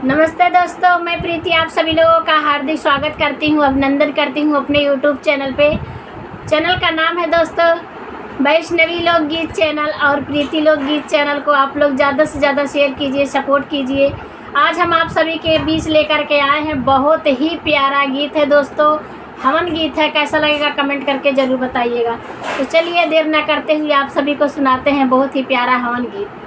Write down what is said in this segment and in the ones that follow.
नमस्ते दोस्तों, मैं प्रीति आप सभी लोगों का हार्दिक स्वागत करती हूँ, अभिनंदन करती हूँ अपने यूट्यूब चैनल पे। चैनल का नाम है दोस्तों वैष्णवी लोकगीत चैनल, और प्रीति लोकगीत चैनल को आप लोग ज़्यादा से ज़्यादा शेयर कीजिए, सपोर्ट कीजिए। आज हम आप सभी के बीच लेकर के आए हैं, बहुत ही प्यारा गीत है दोस्तों, हवन गीत है। कैसा लगेगा कमेंट करके ज़रूर बताइएगा। तो चलिए देर न करते हुए आप सभी को सुनाते हैं बहुत ही प्यारा हवन गीत।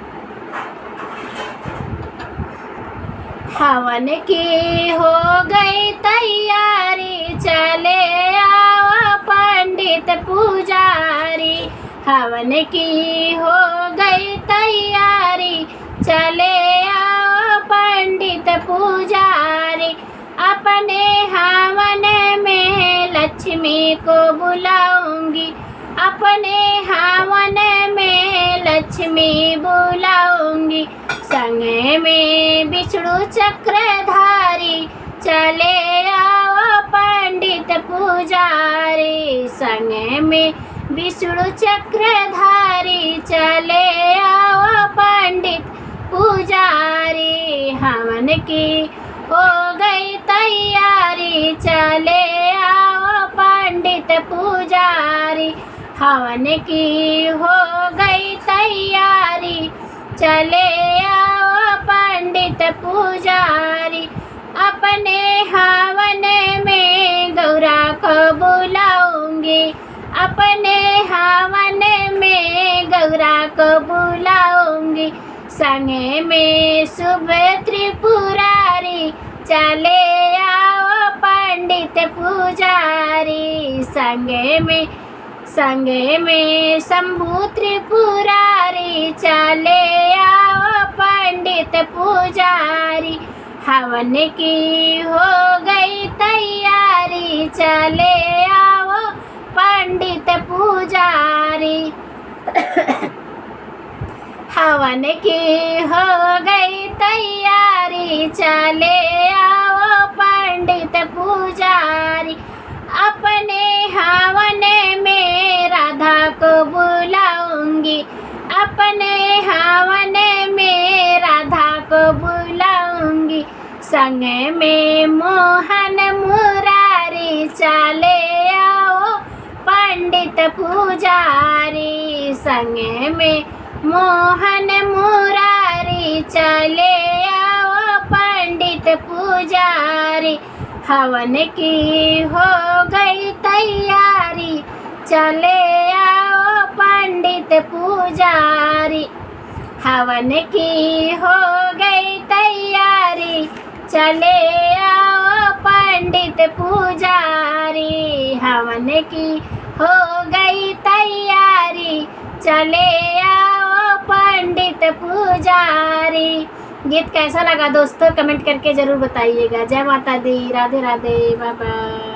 हवन की हो गई तैयारी, चले आओ पंडित पुजारी। हवन की हो गई तैयारी, चले आओ पंडित पुजारी। अपने हवन में लक्ष्मी को बुलाऊंगी, अपने हवन में लक्ष्मी बुलाऊंगी। संग में विष्णु चक्रधारी, चले आओ पंडित पुजारी। संग में विष्णु चक्रधारी, चले आओ पंडित पुजारी। हवन की हो गई तैयारी, चले आओ पंडित पुजारी। हवन की हो गई तैयारी, चले आओ पंडित पुजारी। अपने हवन में गौरा को बुलाऊंगी, अपने हवन में गौरा को बुलाऊंगी। संग में शुभ त्रिपुरारी, चले आओ पंडित पुजारी। संग में शंभु त्रिपुरारी, चले आओ पंडित पुजारी। हवन की हो गई तैयारी, चले आओ पंडित पुजारी। हवन की हो गई तैयारी, चले आओ पंडित पुजारी। अपने हवन में राधा को बुलाऊंगी, अपने हवन में राधा को बुलाऊंगी। संग में मोहन मुरारी, चले आओ पंडित पुजारी। संग में मोहन मुरारी, चले आओ पंडित पुजारी। हवन की हो गई तैयारी, चले आओ पंडित पुजारी। हवन की हो गई तैयारी, चले आओ पंडित पुजारी। हवन की हो गई तैयारी, चले आओ पंडित पुजारी। गीत कैसा लगा दोस्तों कमेंट करके ज़रूर बताइएगा। जय माता दी, राधे राधे, बाय बाय।